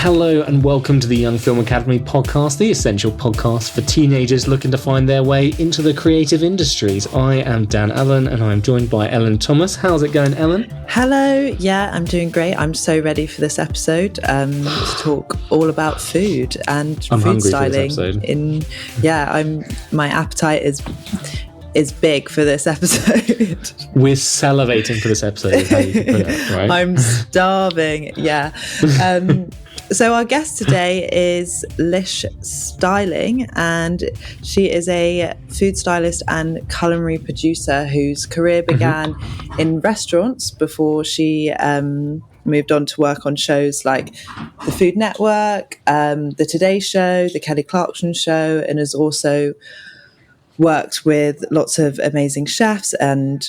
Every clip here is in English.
Hello and welcome to the Young Film Academy podcast, the essential podcast for teenagers looking to find their way into the creative industries. I am Dan Allen and I'm joined by Ellen Thomas. How's it going, Ellen? Hello, yeah, I'm doing great. I'm so ready for this episode to talk all about food and food styling. My appetite is big for this episode. We're salivating for this episode, is how you can put it, right? I'm starving, yeah. So our guest today is Lish Steiling, and she is a food stylist and culinary producer whose career began in restaurants before she moved on to work on shows like the Food Network, the Today Show, the Kelly Clarkson Show, and has also worked with lots of amazing chefs and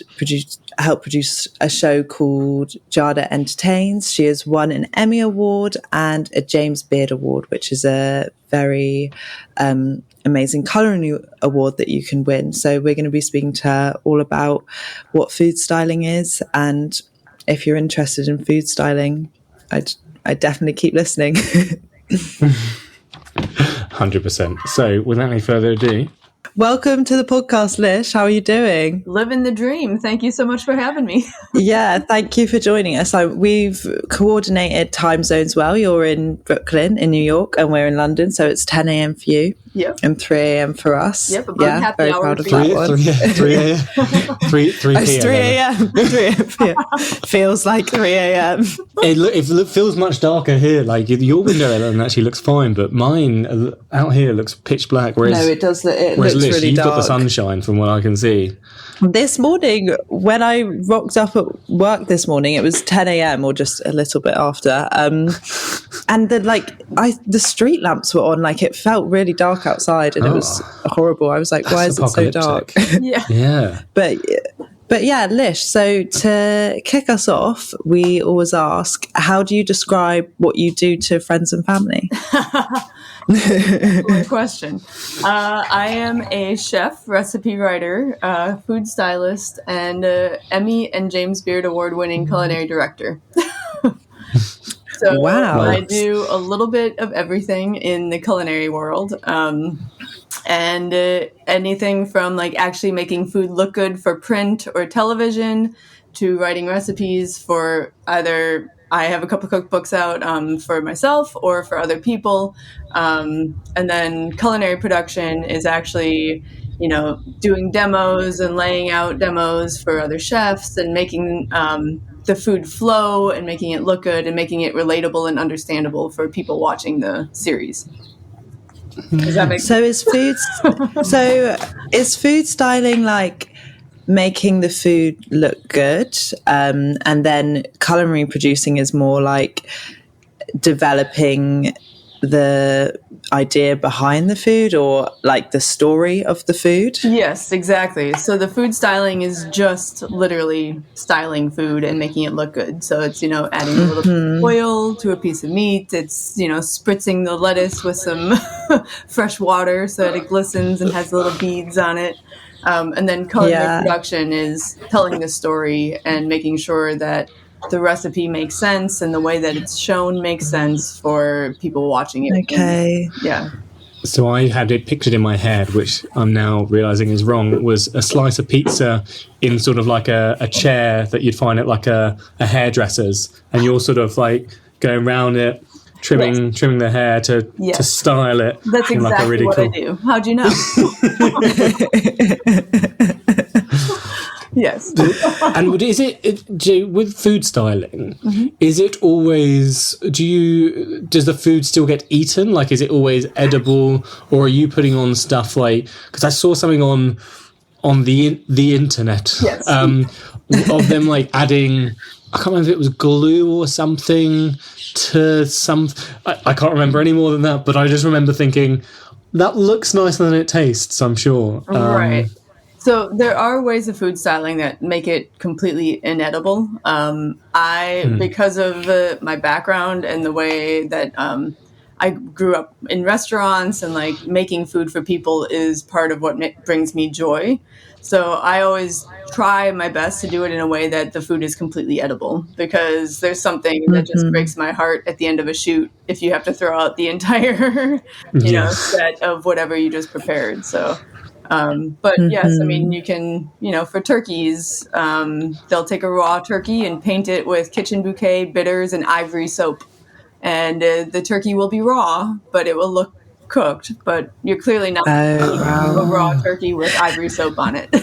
helped produce a show called Giada Entertains. She has won an Emmy Award and a James Beard Award, which is a very amazing culinary award that you can win. So we're going to be speaking to her all about what food styling is. And if you're interested in food styling, I'd definitely keep listening. 100%. So without any further ado, welcome to the podcast, Lish. How are you doing? Living the dream. Thank you so much for having me. Yeah, thank you for joining us. We've coordinated time zones well. You're in Brooklyn in New York and we're in London, so it's 10 a.m. for you. Yep. And 3 a.m. for us. Yep. Yeah, very proud of that one. 3 a.m. 3 p.m. It's 3 a.m. 3 a.m. Feels like 3 a.m. It feels much darker here. Like your window, Ellen, actually looks fine, but mine out here looks pitch black. Whereas, no, it does. It looks Lish, really you've dark. You've got the sunshine from what I can see. This morning, when I rocked up at work this morning, it was 10 a.m. or just a little bit after. And the street lamps were on. Like, it felt really dark outside, and it was horrible. I was like, why is it so dark? Yeah. But yeah, Lish, so to kick us off, we always ask, how do you describe what you do to friends and family? Good question. I am a chef, recipe writer, food stylist, and Emmy and James Beard award-winning culinary director. So wow. I do a little bit of everything in the culinary world. And anything from like actually making food look good for print or television to writing recipes for either I have a couple cookbooks out for myself or for other people. And then culinary production is actually, doing demos and laying out demos for other chefs and making the food flow and making it look good and making it relatable and understandable for people watching the series. Does that make sense? Is food styling like making the food look good, and then culinary producing is more like developing the idea behind the food or like the story of the food? Yes, exactly. So the food styling is just literally styling food and making it look good. So it's, adding a little bit of oil to a piece of meat. It's, spritzing the lettuce with some fresh water so that it glistens and has little beads on it. And then culinary production is telling the story and making sure that the recipe makes sense and the way that it's shown makes sense for people watching it. Okay. Yeah. So I had it pictured in my head, which I'm now realising is wrong, was a slice of pizza in sort of like a chair that you'd find at like a hairdresser's, and you're sort of like going around it, trimming the hair to style it. That's exactly like a really what cool... I do. How'd you know? Yes. And is it with food styling? Is it always? Does the food still get eaten? Like, is it always edible, or are you putting on stuff like? Because I saw something on the internet of them like adding. I can't remember if it was glue or something to some. I can't remember any more than that. But I just remember thinking that looks nicer than it tastes. I'm sure. Right. So there are ways of food styling that make it completely inedible. Because of my background and the way that I grew up in restaurants and like making food for people is part of what brings me joy. So I always try my best to do it in a way that the food is completely edible, because there's something that just breaks my heart at the end of a shoot if you have to throw out the entire, set of whatever you just prepared. So, but yes, I mean, you can, for turkeys, they'll take a raw turkey and paint it with kitchen bouquet, bitters, and ivory soap. And the turkey will be raw, but it will look cooked, but you're clearly not a raw turkey with ivory soap on it.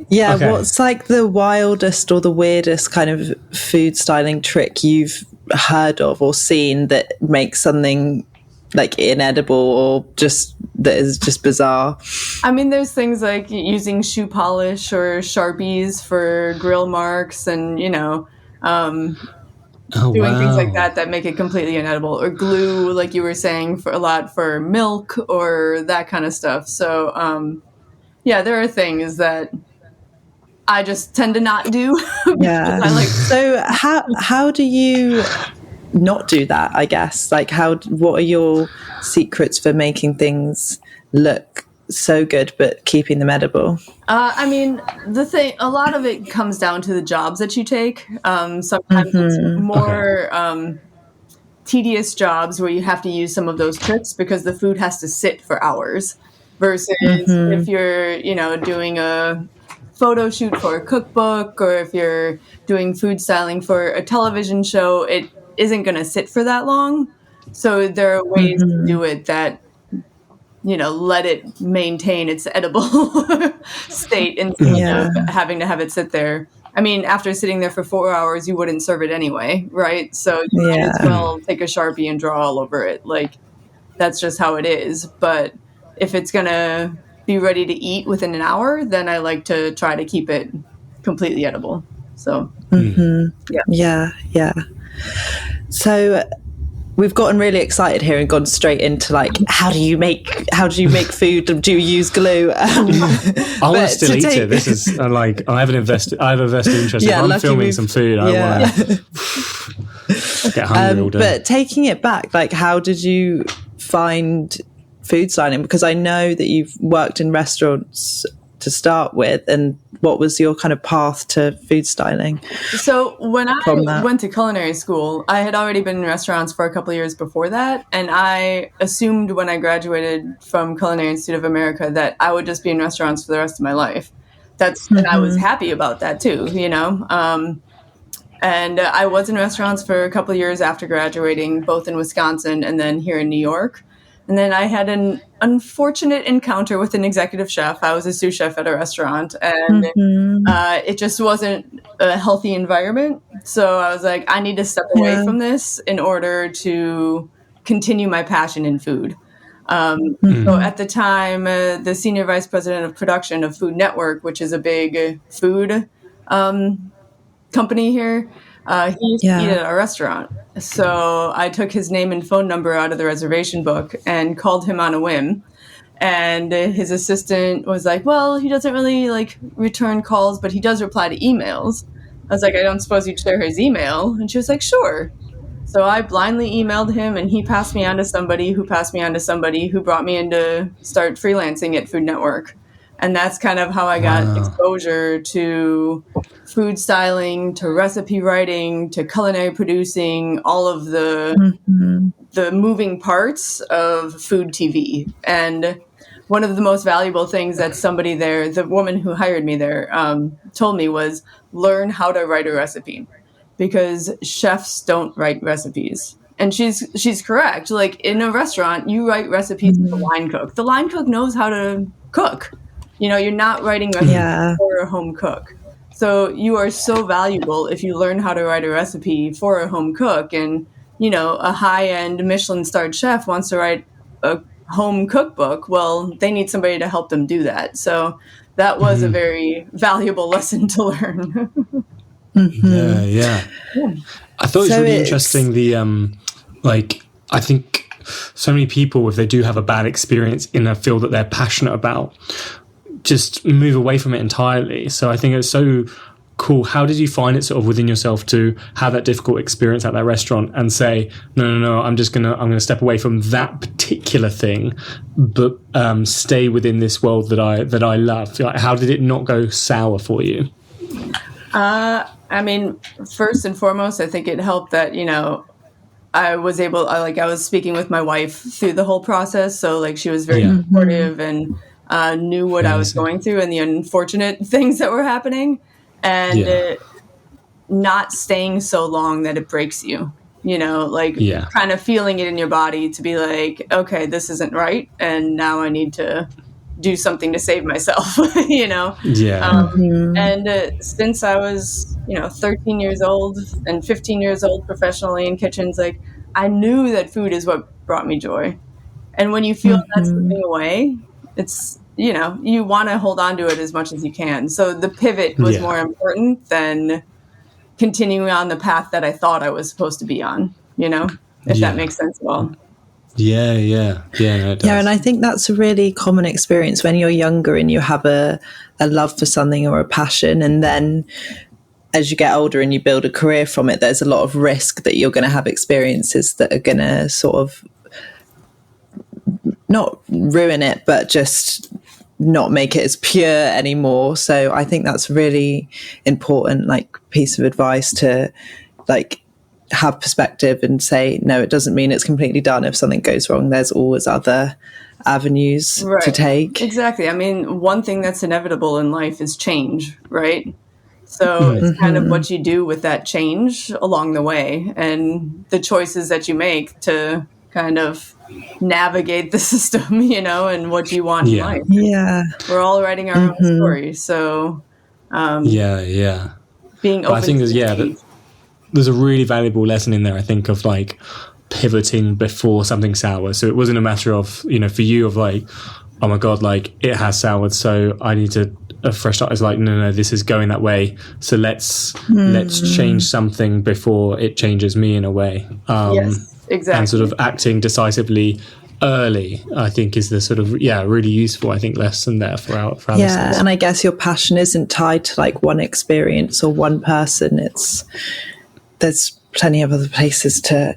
Yeah, okay. What's like the wildest or the weirdest kind of food styling trick you've heard of or seen that makes something like inedible or just that is just bizarre? I mean, there's things like using shoe polish or Sharpies for grill marks and, doing things like that make it completely inedible, or glue, like you were saying, for a lot for milk or that kind of stuff. So, there are things that I just tend to not do. Yeah. So how do you not do that, I guess? Like what are your secrets for making things look so good but keeping them edible? I mean, a lot of it comes down to the jobs that you take. Sometimes it's more tedious jobs where you have to use some of those tricks because the food has to sit for hours, versus if you're, doing a photo shoot for a cookbook, or if you're doing food styling for a television show, it isn't going to sit for that long. So there are ways to do it that, let it maintain its edible state instead of having to have it sit there. I mean, after sitting there for 4 hours, you wouldn't serve it anyway, right? So you might as well take a Sharpie and draw all over it. Like, that's just how it is. But if it's going to be ready to eat within an hour, then I like to try to keep it completely edible. So, yeah. So we've gotten really excited here and gone straight into like, how do you make food? Do you use glue? I want to still eat it. This is I have a vested interest. If I'm filming some food, I want to get hungry all day. But taking it back, like, how did you find food styling? Because I know that you've worked in restaurants to start with, and what was your kind of path to food styling? So when I went to culinary school, I had already been in restaurants for a couple of years before that, and I assumed when I graduated from Culinary Institute of America that I would just be in restaurants for the rest of my life. And I was happy about that too, and I was in restaurants for a couple of years after graduating, both in Wisconsin and then here in New York. And then I had an unfortunate encounter with an executive chef. I was a sous chef at a restaurant, and it just wasn't a healthy environment. So I was like, I need to step away from this in order to continue my passion in food. So at the time, the senior vice president of production of Food Network, which is a big food company here, he used to eat at our restaurant. So I took his name and phone number out of the reservation book and called him on a whim. And his assistant was like, well, he doesn't really return calls, but he does reply to emails. I was like, I don't suppose you'd share his email? And she was like, sure. So I blindly emailed him, and he passed me on to somebody who passed me on to somebody who brought me in to start freelancing at Food Network. And that's kind of how I got exposure to food styling, to recipe writing, to culinary producing, all of the moving parts of food TV. And one of the most valuable things that somebody there, the woman who hired me there, told me was learn how to write a recipe, because chefs don't write recipes. And she's correct. Like, in a restaurant, you write recipes for the line cook. The line cook knows how to cook. You're not writing recipes for a home cook. So you are so valuable if you learn how to write a recipe for a home cook. And, a high-end Michelin-starred chef wants to write a home cookbook. Well, they need somebody to help them do that. So that was a very valuable lesson to learn. Yeah. I thought it was really interesting. I think so many people, if they do have a bad experience in a field that they're passionate about, just move away from it entirely. So I think it's so cool. How did you find it sort of within yourself to have that difficult experience at that restaurant and say, no, I'm gonna step away from that particular thing, but stay within this world that I love? Like, how did it not go sour for you? I mean, first and foremost, I think it helped that, I was speaking with my wife through the whole process. So like she was very supportive and knew what I was going through and the unfortunate things that were happening, and not staying so long that it breaks you, kind of feeling it in your body to be like, okay, this isn't right. And now I need to do something to save myself, And since I was, 13 years old and 15 years old professionally in kitchens, like I knew that food is what brought me joy. And when you feel that's slipping away, it's, you want to hold on to it as much as you can. So the pivot was more important than continuing on the path that I thought I was supposed to be on, if that makes sense at all. Yeah, no, it does. Yeah, and I think that's a really common experience when you're younger and you have a love for something or a passion, and then as you get older and you build a career from it, there's a lot of risk that you're going to have experiences that are going to sort of not ruin it, but just not make it as pure anymore. So I think that's really important, like piece of advice to like have perspective and say, no, it doesn't mean it's completely done. If something goes wrong, there's always other avenues to take. Exactly. I mean, one thing that's inevitable in life is change, right? So it's kind of what you do with that change along the way and the choices that you make to kind of navigate the system, and what you want in life. Yeah. We're all writing our own story. So, being open. I think there's a really valuable lesson in there, I think, of like pivoting before something sour. So it wasn't a matter of, for you of like, oh my God, like it has soured, so I need a fresh start. It's like, no, this is going that way. So let's change something before it changes me in a way. Yes, exactly. And sort of acting decisively early, I think, is the sort of really useful, I think, lesson there for our listeners. And I guess your passion isn't tied to like one experience or one person. There's plenty of other places to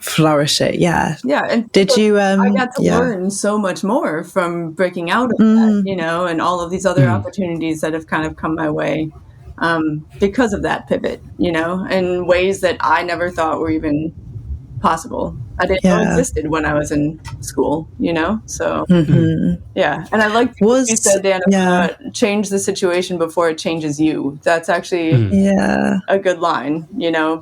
flourish it. And did you I got to learn so much more from breaking out of that, and all of these other opportunities that have kind of come my way because of that pivot, in ways that I never thought were even possible. I didn't know existed when I was in school, so and I like what you said, Dan, about change the situation before it changes you. That's actually a good line,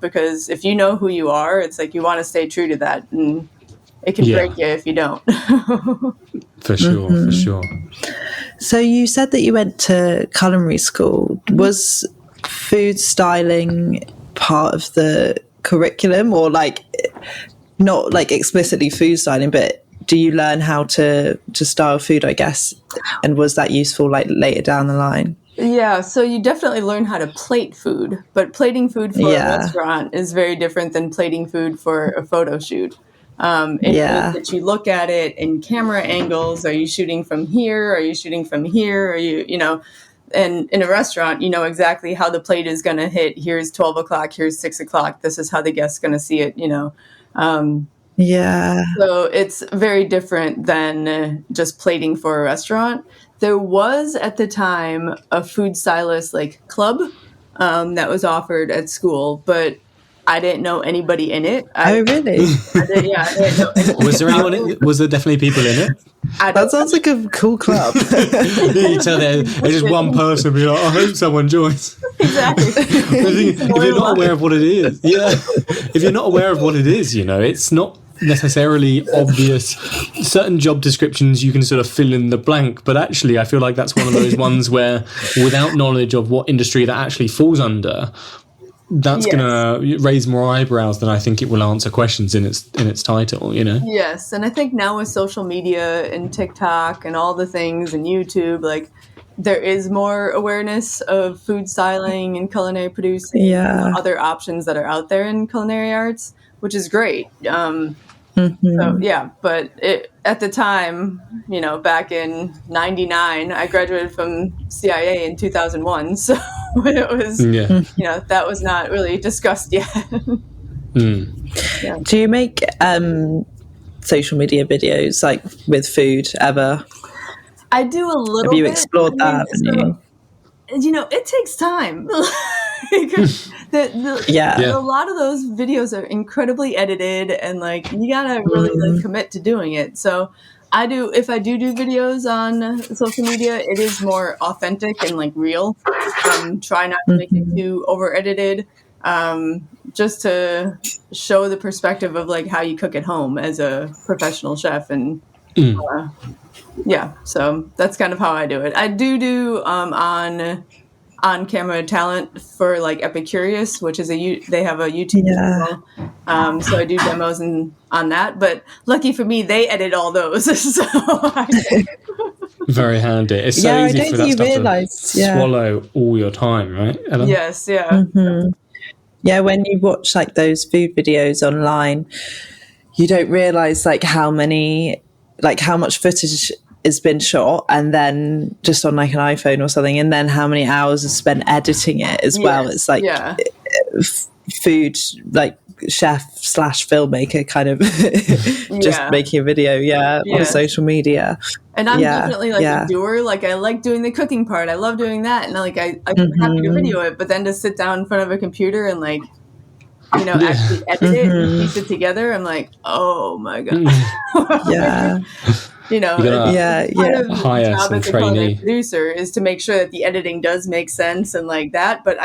because if you know who you are, it's like you want to stay true to that, and it can break you if you don't. For sure. So you said that you went to culinary school. Was food styling part of the curriculum, or like not like explicitly food styling, but do you learn how to style food, I guess, and was that useful like later down the line? So you definitely learn how to plate food, but plating food for a restaurant is very different than plating food for a photo shoot. It means that you look at it in camera angles. Are you shooting from here? Are you shooting from here? Are you, and in a restaurant, you know exactly how the plate is going to hit. Here's 12 o'clock. Here's 6 o'clock. This is how the guest's going to see it, So it's very different than just plating for a restaurant. There was at the time a food stylist club that was offered at school, but I didn't know anybody in it. Oh, really? I didn't know anybody. Was there anyone? Was there definitely people in it? That sounds like a cool club. You tell there's just one person be like, I hope someone joins. Exactly. If you're not aware of what it is, if you're not aware of what it is, it's not necessarily obvious. Certain job descriptions you can sort of fill in the blank, but actually I feel like that's one of those ones where without knowledge of what industry that actually falls under, that's going to raise more eyebrows than I think it will answer questions in its title, Yes, and I think now with social media and TikTok and all the things and YouTube, there is more awareness of food styling and culinary producing and other options that are out there in culinary arts, which is great. So yeah, but at the time, back in '99, I graduated from CIA in 2001, so it was, that was not really discussed yet. Do you make social media videos like with food ever? I do a little. Have you bit. explored that avenue? It takes time. A lot of those videos are incredibly edited, and like you gotta really like commit to doing it. So if I do videos on social media, it is more authentic and like real. Try not to make it too over edited, just to show the perspective of like how you cook at home as a professional chef. And so that's kind of how I do it. I do on camera talent for like Epicurious, which is they have a YouTube channel. So I do demos on that, but lucky for me, they edit all those. So very handy. It's so easy for that stuff to swallow all your time, right, Ellen? Yes, yeah. Yeah, when you watch like those food videos online, you don't realize like how much footage has been shot, and then just on like an iPhone or something, and then how many hours is spent editing it as well. It's like food, like chef / filmmaker kind of just making a video on social media. And I'm definitely like a doer. Like I like doing the cooking part. I love doing that, and like I'm happy to video it. But then to sit down in front of a computer and like actually edit it and piece it together, I'm like, oh my god. Hire some trainee producer is to make sure that the editing does make sense and like that. But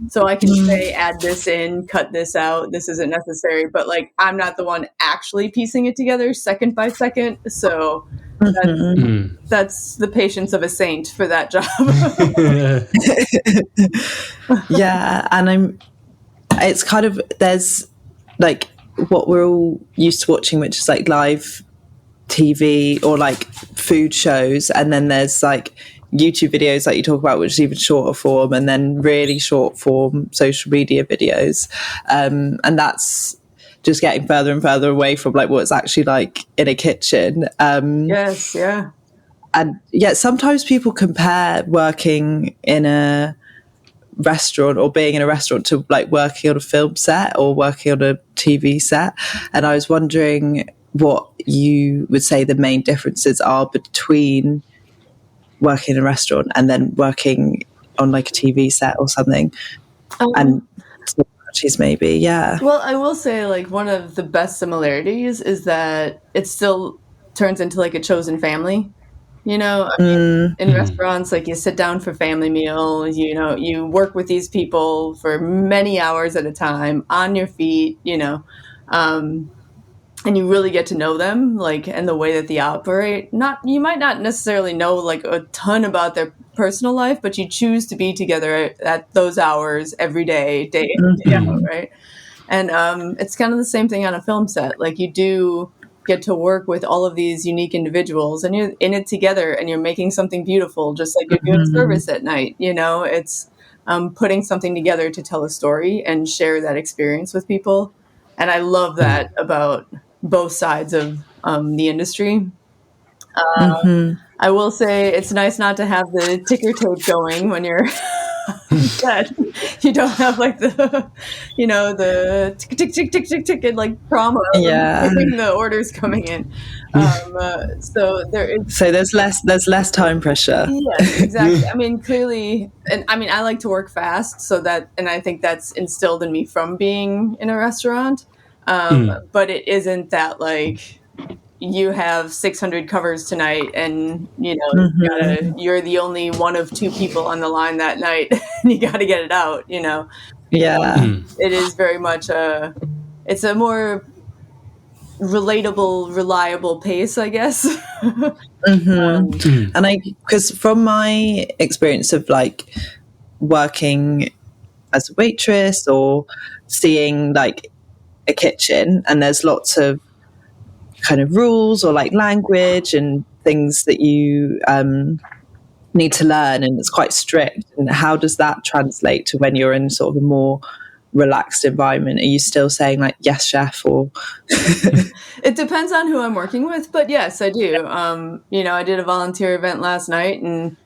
so I can say, add this in, cut this out. This isn't necessary, but like I'm not the one actually piecing it together second by second. So that's the patience of a saint for that job. And it's kind of, there's like what we're all used to watching, which is like live TV or like food shows, and then there's like YouTube videos like you talk about, which is even shorter form, and then really short form social media videos, and that's just getting further and further away from like what it's actually like in a kitchen. And sometimes people compare working in a restaurant or being in a restaurant to like working on a film set or working on a TV set, and I was wondering what you would say the main differences are between working in a restaurant and then working on like a TV set or something, and similarities maybe. Well, I will say like one of the best similarities is that it still turns into like a chosen family. In restaurants, like you sit down for family meal, you work with these people for many hours at a time on your feet, and you really get to know them, like, and the way that they operate. You might not necessarily know like a ton about their personal life, but you choose to be together at those hours every day, day in, day out, right? And it's kind of the same thing on a film set. Like you do get to work with all of these unique individuals, and you're in it together, and you're making something beautiful, just like you're doing service at night. It's putting something together to tell a story and share that experience with people. And I love that about both sides of the industry. I will say it's nice not to have the ticker tape going when you're dead. You don't have like the tick tick tick tick tick tick and like trauma of the orders coming in. So there's less time pressure. Yes, exactly. I mean, clearly, and I mean, I like to work fast, and I think that's instilled in me from being in a restaurant. But it isn't that like you have 600 covers tonight, and you're the only one of two people on the line that night, and you got to get it out. It is very much it's a more relatable, reliable pace, I guess. And because from my experience of like working as a waitress or seeing like a kitchen, and there's lots of kind of rules or like language and things that you need to learn, and it's quite strict. And how does that translate to when you're in sort of a more relaxed environment? Are you still saying like, yes, chef, or? It depends on who I'm working with, but yes, I do. I did a volunteer event last night, and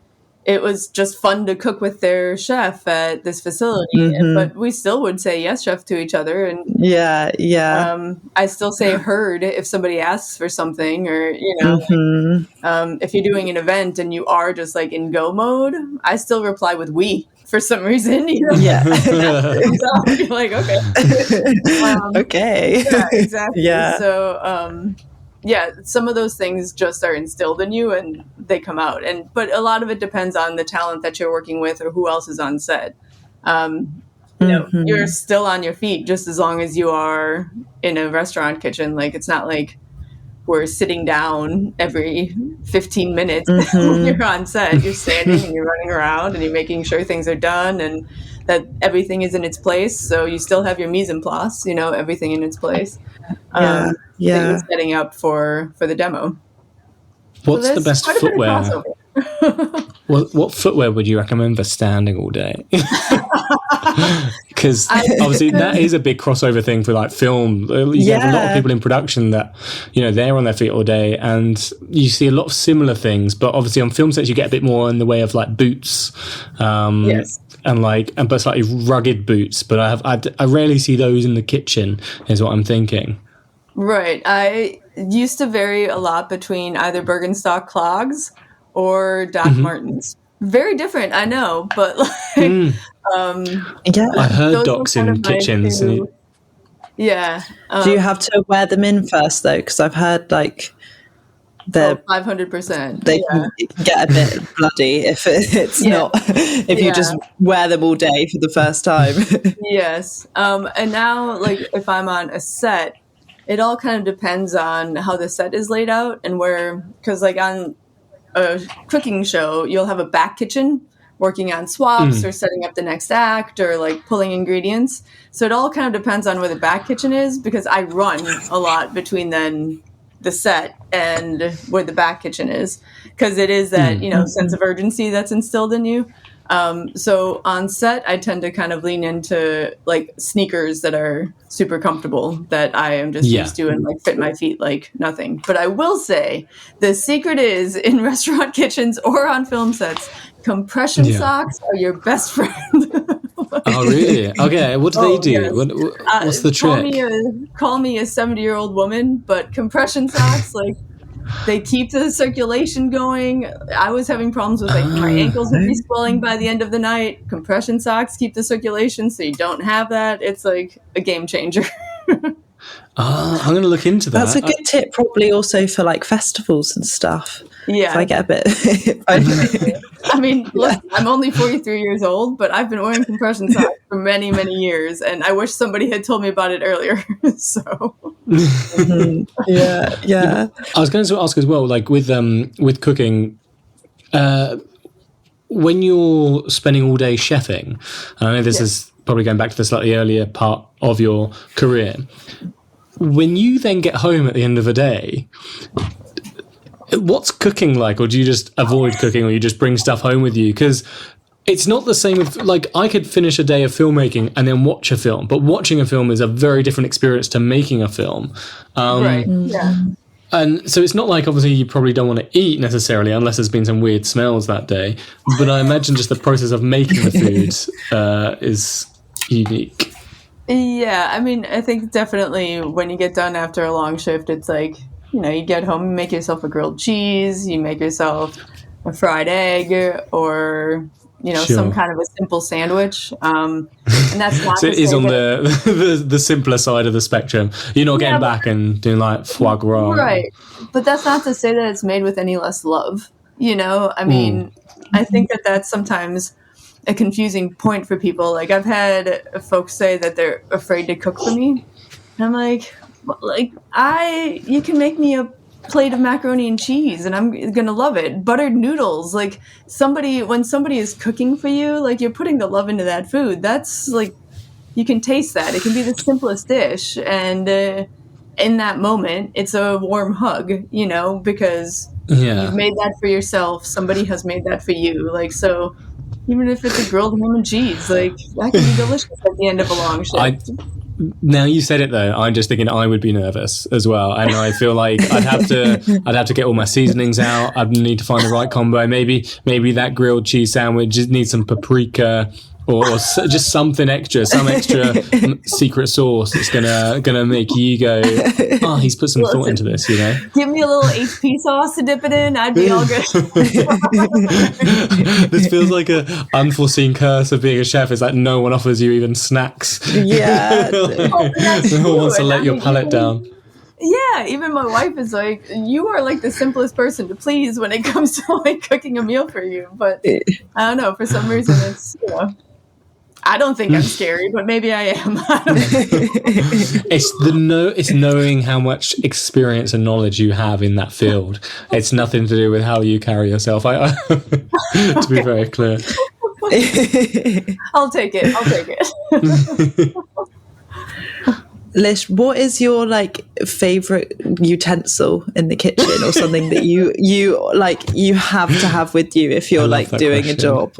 it was just fun to cook with their chef at this facility, but we still would say yes, chef to each other. And I still say heard if somebody asks for something, or, if you're doing an event and you are just like in go mode, I still reply with we for some reason. Yeah. So you're like, okay. Okay. Yeah, exactly. Yeah. So, some of those things just are instilled in you and they come out. But a lot of it depends on the talent that you're working with or who else is on set. You're still on your feet just as long as you are in a restaurant kitchen. Like, it's not like we're sitting down every 15 minutes when you're on set. You're standing and you're running around and you're making sure things are done and that everything is in its place. So you still have your mise en place, everything in its place. That you're setting up for the demo. What's the best footwear? What footwear would you recommend for standing all day? Because obviously that is a big crossover thing for like film. You have a lot of people in production that, they're on their feet all day, and you see a lot of similar things. But obviously on film sets you get a bit more in the way of like boots, but slightly rugged boots. But I rarely see those in the kitchen, is what I'm thinking. Right. I used to vary a lot between either Birkenstock clogs or Doc Martens. Very different, I know, but I heard Docs in kitchens. Do you have to wear them in first though? Because I've heard like 500%. They can get a bit bloody if it's not. If you just wear them all day for the first time. Yes, and now like if I'm on a set, it all kind of depends on how the set is laid out and because like on a cooking show, you'll have a back kitchen working on swaps or setting up the next act or like pulling ingredients. So it all kind of depends on where the back kitchen is, because I run a lot between then the set and where the back kitchen is, because it is that, sense of urgency that's instilled in you. So on set, I tend to kind of lean into like sneakers that are super comfortable that I am just used to and like fit my feet like nothing. But I will say the secret is in restaurant kitchens or on film sets, compression socks are your best friend. Oh, really? Okay. What do they do? Yes. What's the trick? Call me a 70-year-old woman, but compression socks, like, they keep the circulation going. I was having problems with like my ankles would be swelling by the end of the night. Compression socks keep the circulation so you don't have that. It's like a game changer. I'm going to look into that. That's a good tip, probably also for like festivals and stuff. Yeah. If I get a bit. I mean, look, I'm only 43 years old, but I've been wearing compression socks for many, many years, and I wish somebody had told me about it earlier. So, yeah. I was going to ask as well, like with cooking, when you're spending all day chefing, and I know this is probably going back to the slightly earlier part of your career, when you then get home at the end of the day, what's cooking like? Or do you just avoid cooking, or you just bring stuff home with you? Because it's not the same with, like, I could finish a day of filmmaking and then watch a film, but watching a film is a very different experience to making a film. Right, yeah. And so it's not like, obviously, you probably don't want to eat necessarily, unless there's been some weird smells that day. But I imagine just the process of making the food is unique. Yeah, I mean, I think definitely when you get done after a long shift, it's like, you get home, you make yourself a grilled cheese, you make yourself a fried egg, or, some kind of a simple sandwich. And that's not so it is on the simpler side of the spectrum. You're not getting back and doing like foie gras. Right. But that's not to say that it's made with any less love. I mean, I think that that's sometimes a confusing point for people. Like, I've had folks say that they're afraid to cook for me. And I'm like, you can make me a plate of macaroni and cheese and I'm gonna love it. Buttered noodles, like, when somebody is cooking for you, like, you're putting the love into that food. That's like, you can taste that. It can be the simplest dish, and in that moment it's a warm hug, because you've made that for yourself, somebody has made that for you. Like, so Even if it's a grilled ham and cheese, like that can be delicious at the end of a long shift. Now you said it though, I'm just thinking I would be nervous as well, and I feel like I'd have to get all my seasonings out. I'd need to find the right combo. Maybe that grilled cheese sandwich just needs some paprika or just something extra, some extra secret sauce that's gonna make you go, oh, he's put some thought into this, you know. Give me a little HP sauce to dip it in, I'd be all good. This feels like a unforeseen curse of being a chef. Is like no one offers you even snacks. Yeah. No one wants to let your palate down. Yeah, even my wife is like, you are like the simplest person to please when it comes to like cooking a meal for you. But I don't know, for some reason it's, you know, I don't think I'm scary, but maybe I am. I don't know. It's knowing how much experience and knowledge you have in that field. It's nothing to do with how you carry yourself. To be very clear. I'll take it. Lish, what is your like favorite utensil in the kitchen, or something that you have to have with you if you're like doing a job?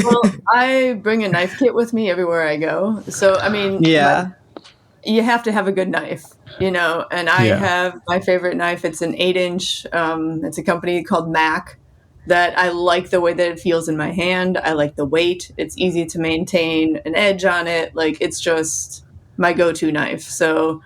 Well, I bring a knife kit with me everywhere I go. So, I mean, you have to have a good knife, you know, and I have my favorite knife. It's an 8-inch. It's a company called Mac that I like the way that it feels in my hand. I like the weight. It's easy to maintain an edge on it. Like, it's just my go-to knife. So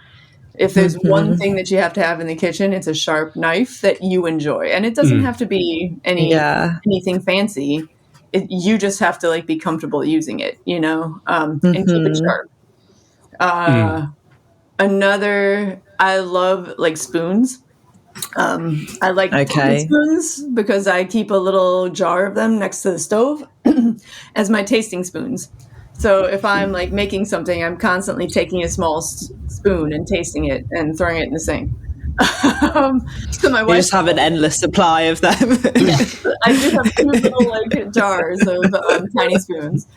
if there's one thing that you have to have in the kitchen, it's a sharp knife that you enjoy. And it doesn't have to be anything fancy. You just have to like be comfortable using it, you know, and keep it sharp. Another, I love like spoons. I like spoons because I keep a little jar of them next to the stove as my tasting spoons. So if I'm like making something, I'm constantly taking a small spoon and tasting it and throwing it in the sink. So my wife, you just have an endless supply of them. Yes, I do have 2 little like jars of tiny spoons.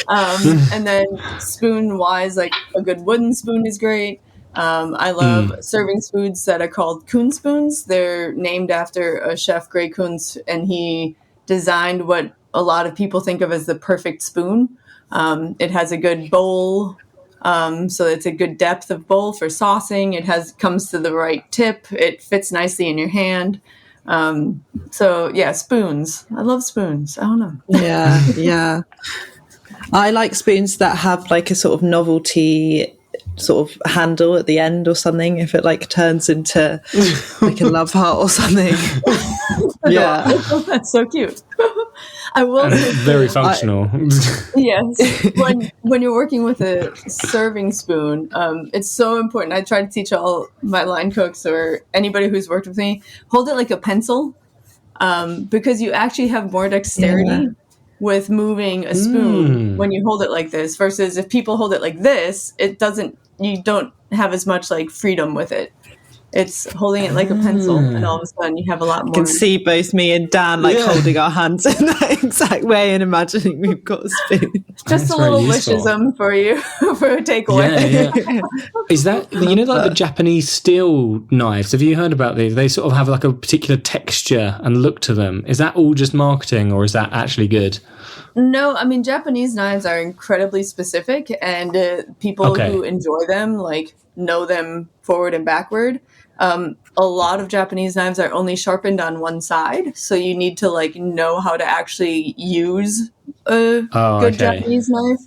And then spoon wise, like a good wooden spoon is great. I love serving spoons that are called Kuhn spoons. They're named after a chef, Gray Kunz, and he designed what a lot of people think of as the perfect spoon. It has a good bowl. So it's a good depth of bowl for saucing. It comes to the right tip. It fits nicely in your hand. So yeah, spoons. I love spoons. I don't know. Yeah. I like spoons that have like a sort of novelty sort of handle at the end or something, if it like turns into like a love heart or something. Yeah. That's so cute. I will say very functional. Yes. When you're working with a serving spoon, it's so important. I try to teach all my line cooks or anybody who's worked with me, hold it like a pencil, because you actually have more dexterity with moving a spoon when you hold it like this versus if people hold it like this, you don't have as much like freedom with it. It's holding it like a pencil, and all of a sudden you have a lot more. I can see both me and Dan like holding our hands in that exact way and imagining we've got a spoon. Just a little wishism for you for a takeaway. Yeah. Is that, you know, like the Japanese steel knives? Have you heard about these? They sort of have like a particular texture and look to them. Is that all just marketing, or is that actually good? No, I mean, Japanese knives are incredibly specific, and people who enjoy them like know them forward and backward. A lot of Japanese knives are only sharpened on one side, so you need to like know how to actually use a good Japanese knife.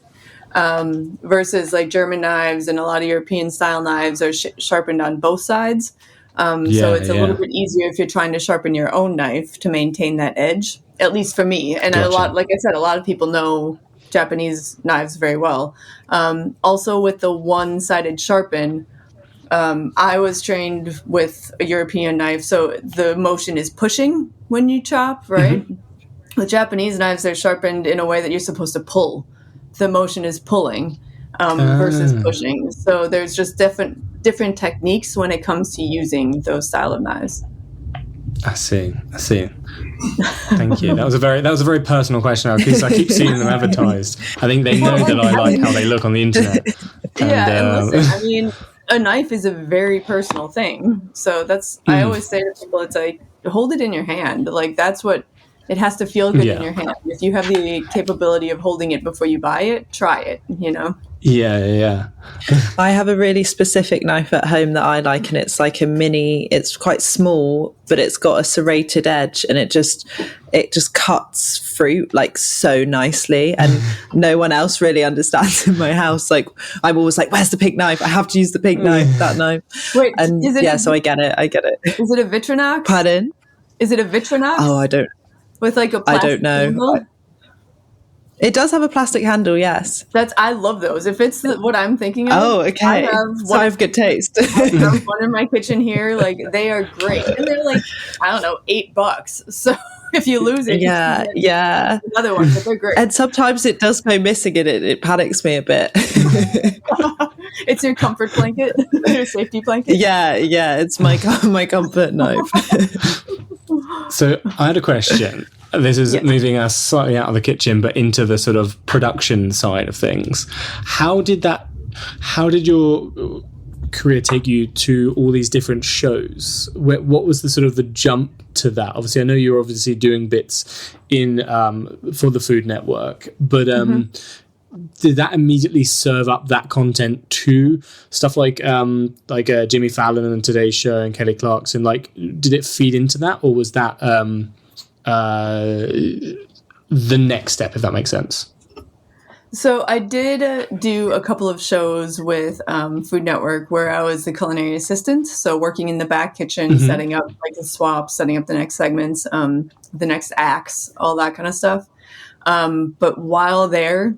Versus like German knives and a lot of European style knives are sharpened on both sides. So it's a little bit easier if you're trying to sharpen your own knife to maintain that edge, at least for me. And a lot, like I said, a lot of people know Japanese knives very well. Also with the one-sided sharpen, I was trained with a European knife, so the motion is pushing when you chop, right? With Japanese knives, they're sharpened in a way that you're supposed to pull. The motion is pulling versus pushing. So there's just different techniques when it comes to using those style of knives. I see. Thank you. That was a very personal question, because I keep seeing them advertised. I think they know that I like how they look on the internet. And listen, I mean, a knife is a very personal thing. So that's, I always say to people, it's like, hold it in your hand. Like, that's what It has to feel good Yeah. in your hand. If you have the capability of holding it before you buy it, try it, you know? Yeah. I have a really specific knife at home that I like, and it's like a mini, it's quite small, but it's got a serrated edge, and it just cuts fruit like so nicely, and no one else really understands in my house. Like, I'm always like, where's the pink knife? I have to use the pink knife, that knife. Wait, And is it so I get it. Is it a Vitronox? Pardon? Is it a Vitronox? Oh, I don't With like a plastic know. handle? It does have a plastic handle, yes. I love those. If it's what I'm thinking of. Oh, okay. So I have good taste. I have one in my kitchen here. Like, they are great. And they're like, I don't know, $8. So if you lose it, yeah. Another one, but they're great. And sometimes it does go missing, and it panics me a bit. It's your comfort blanket, your safety blanket. Yeah, it's my comfort knife. So I had a question. This is moving us slightly out of the kitchen, but into the sort of production side of things. How did your career take you to all these different shows? What was the sort of the jump to that? Obviously, I know you're obviously doing bits in for the Food Network, but did that immediately serve up that content to stuff like Jimmy Fallon and Today Show and Kelly Clarkson? Like, did it feed into that, or was that the next step, if that makes sense? So I did do a couple of shows with Food Network where I was the culinary assistant. So working in the back kitchen, setting up like the swaps, setting up the next segments, the next acts, all that kind of stuff. But while there,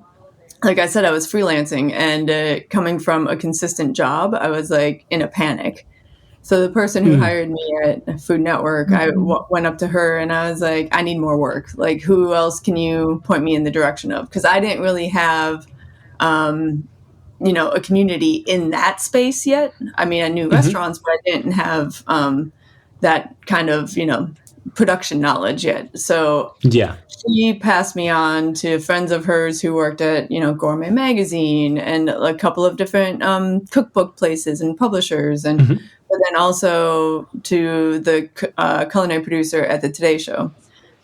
like I said, I was freelancing, and coming from a consistent job, I was like in a panic. So the person who hired me at Food Network, I went up to her and I was like, I need more work. Like, who else can you point me in the direction of? Because I didn't really have, a community in that space yet. I mean, I knew restaurants, but I didn't have that kind of, production knowledge yet. So she passed me on to friends of hers who worked at, Gourmet Magazine and a couple of different cookbook places and publishers, and but then also to the culinary producer at the Today Show.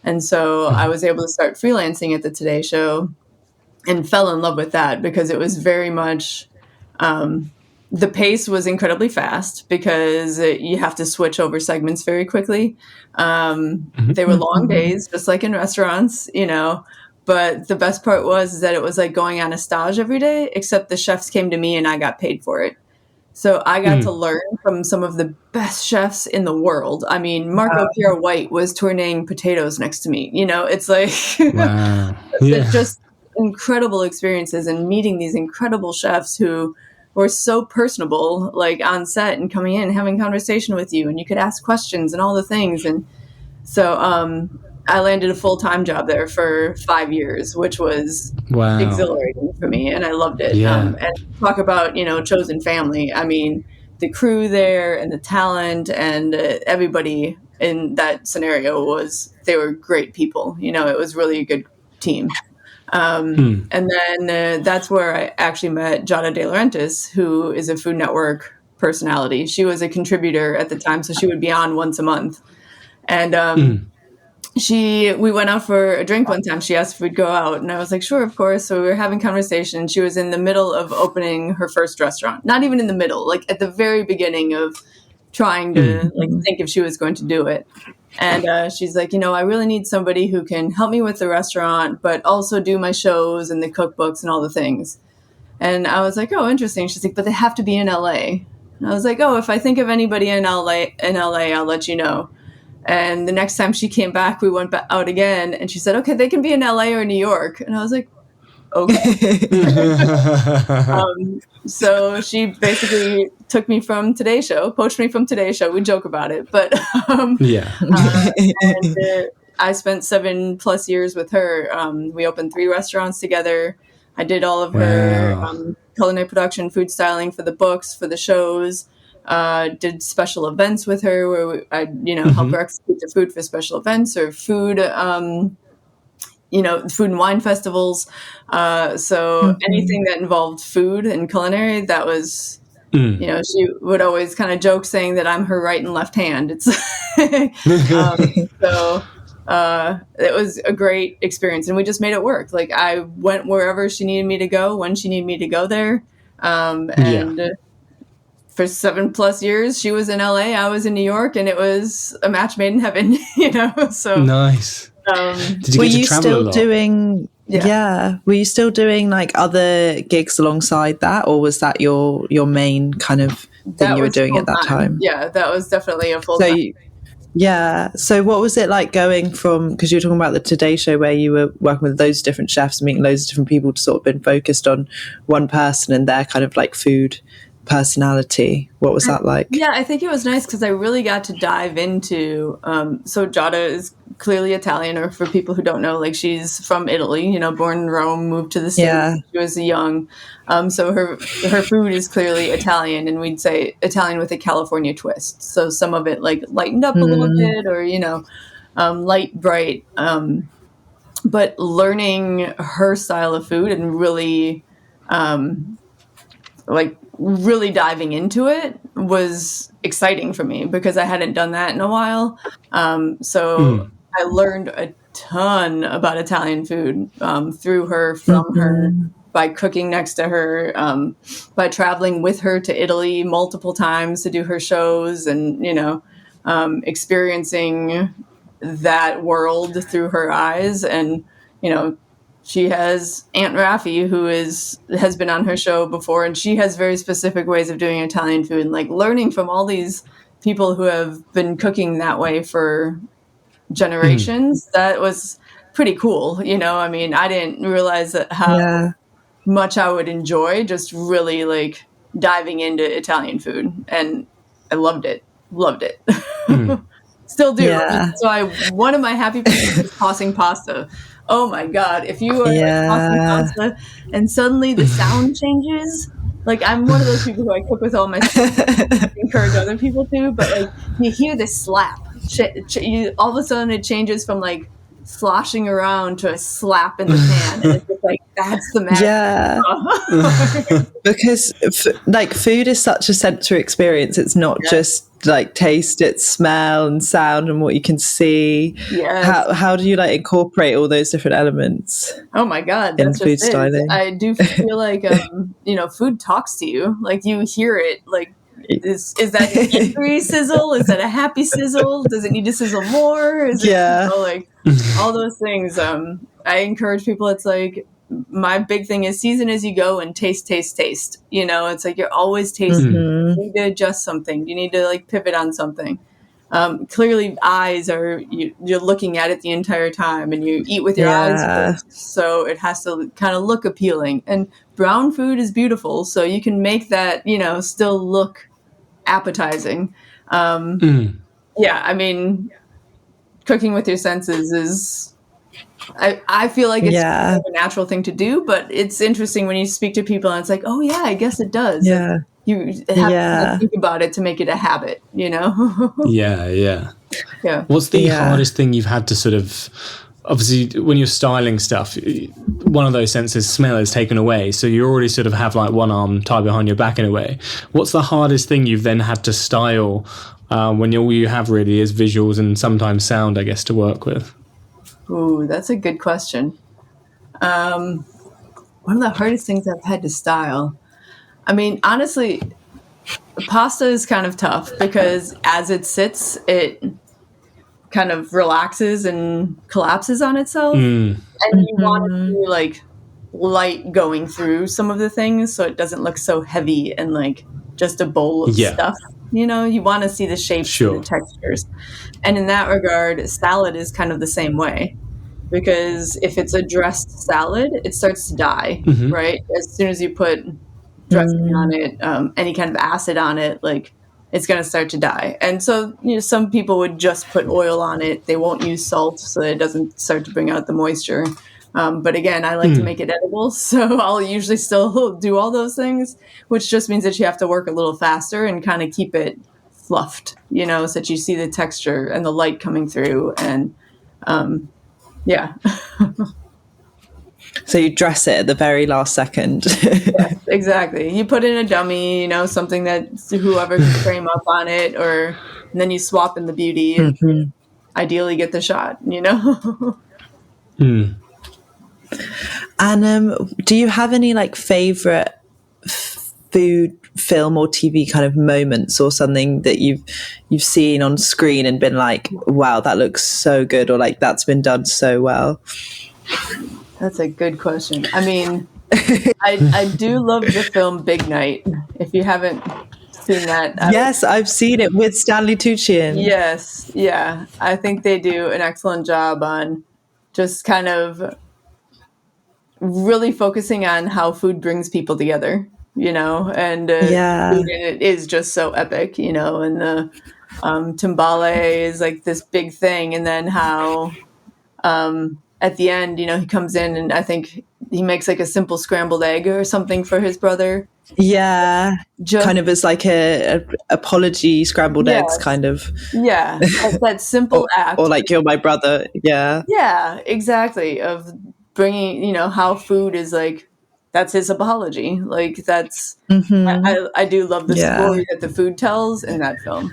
And so I was able to start freelancing at the Today Show and fell in love with that because it was very much, the pace was incredibly fast because you have to switch over segments very quickly. They were long days, just like in restaurants, but the best part was that it was like going on a stage every day, except the chefs came to me and I got paid for it. So I got to learn from some of the best chefs in the world. I mean, Marco Pierre White was tourneing potatoes next to me. It's like just incredible experiences, and meeting these incredible chefs who were so personable, like on set and coming in, having conversation with you, and you could ask questions and all the things. And so I landed a full-time job there for 5 years, which was exhilarating for me, and I loved it. And talk about, chosen family. I mean, the crew there and the talent and everybody in that scenario they were great people. It was really a good team. And then that's where I actually met Giada De Laurentiis, who is a Food Network personality. She was a contributor at the time, so she would be on once a month. And we went out for a drink one time. She asked if we'd go out, and I was like, sure, of course. So we were having conversation. She was in the middle of opening her first restaurant. Not even in the middle, like at the very beginning of trying to think if she was going to do it. And she's like, I really need somebody who can help me with the restaurant, but also do my shows and the cookbooks and all the things. And I was like, oh, interesting. She's like, but they have to be in LA. And I was like, oh, if I think of anybody in LA, I'll let you know. And the next time she came back, we went out again, and she said, okay, they can be in LA or New York. And I was like, okay. So she basically took me from Today Show, poached me from Today Show. We joke about it, but and I spent 7+ years with her. We opened 3 restaurants together. I did all of her culinary production, food styling for the books, for the shows. Did special events with her where I help her execute the food for special events or food, food and wine festivals. So anything that involved food and culinary, that was, she would always kind of joke saying that I'm her right and left hand. It's so it was a great experience, and we just made it work. Like I went wherever she needed me to go when she needed me to go there. And for 7+ years, she was in LA, I was in New York, and it was a match made in heaven, so nice. Did you were get to you travel a still lot? doing were you still doing like other gigs alongside that, or was that your main kind of thing that you were was doing at that full-time. time? Yeah, that was definitely a full So time. so what was it like going from, because you were talking about the Today Show where you were working with loads of different chefs and meeting loads of different people, to sort of been focused on one person and their kind of like food personality. What was that like? Yeah, I think it was nice because I really got to dive into. So Giada is clearly Italian, or for people who don't know, like she's from Italy. Born in Rome, moved to the States. Yeah. She was young, so her food is clearly Italian, and we'd say Italian with a California twist. So some of it like lightened up a little bit, or light, bright. But learning her style of food and really, really diving into it was exciting for me because I hadn't done that in a while. So I learned a ton about Italian food through her, from her, by cooking next to her, by traveling with her to Italy multiple times to do her shows, and experiencing that world through her eyes. And she has Aunt Raffi, who has been on her show before, and she has very specific ways of doing Italian food. And like learning from all these people who have been cooking that way for generations, that was pretty cool. I mean, I didn't realize that how much I would enjoy just really like diving into Italian food, and I loved it. Still do. Yeah. So one of my happy places is tossing pasta. Oh my God. If you are like tossing pasta and suddenly the sound changes, like I'm one of those people who I cook with all my encourage other people to, but like you hear this slap. All of a sudden it changes from like sloshing around to a slap in the pan. And it's just like, that's the magic. Yeah. Because like food is such a sensory experience. It's not just like taste, it's smell and sound and what you can see. Yes. How do you like incorporate all those different elements? Oh my God, in that's food just styling? I do feel like food talks to you. Like you hear it. Like is that an angry sizzle? Is that a happy sizzle? Does it need to sizzle more? Is it, like all those things. I encourage people. It's like my big thing is season as you go and taste. It's like you're always tasting. You need to adjust something. You need to like pivot on something. Clearly eyes you're looking at it the entire time, and you eat with your eyes first, so it has to kind of look appealing. And brown food is beautiful, so you can make that still look appetizing. I mean, cooking with your senses is I feel like it's kind of a natural thing to do, but it's interesting when you speak to people and it's like, oh yeah, I guess it does. Yeah. You have to think about it to make it a habit, Yeah. Yeah. What's the hardest thing you've had to sort of, obviously when you're styling stuff, one of those senses, smell, is taken away, so you already sort of have like one arm tied behind your back in a way. What's the hardest thing you've then had to style when all you have really is visuals and sometimes sound, I guess, to work with? Ooh, that's a good question. One of the hardest things I've had to style, I mean, honestly, pasta is kind of tough because as it sits, it kind of relaxes and collapses on itself. And you want it to be like light going through some of the things so it doesn't look so heavy and like just a bowl of stuff. You want to see the shapes and the textures. And in that regard, salad is kind of the same way. Because if it's a dressed salad, it starts to die, right? As soon as you put dressing on it, any kind of acid on it, like it's going to start to die. And so, some people would just put oil on it. They won't use salt so that it doesn't start to bring out the moisture. But again, I like to make it edible. So I'll usually still do all those things, which just means that you have to work a little faster and kind of keep it fluffed, so that you see the texture and the light coming through. And, yeah. So you dress it at the very last second. Yes, exactly. You put in a dummy, something that whoever can frame up on it, and then you swap in the beauty. ideally get the shot, you know? And do you have any like favorite food, film, or TV kind of moments, or something that you've seen on screen and been like, wow, that looks so good, or like that's been done so well? That's a good question. I mean, I do love the film Big Night. If you haven't seen that. Yes, I've seen it with Stanley Tucci. Yes, yeah. I think they do an excellent job on just kind of really focusing on how food brings people together, you know, and food in it is just so epic, you know, and the timbale is like this big thing, and then how at the end, you know, he comes in and I think he makes like a simple scrambled egg or something for his brother. Yeah, kind of as like a apology, scrambled eggs kind of. Yeah, that simple act. Or like, you're my brother. Yeah. Yeah, exactly. Of bringing, you know, how food is like, that's his apology. Like that's, I do love the story that the food tells in that film.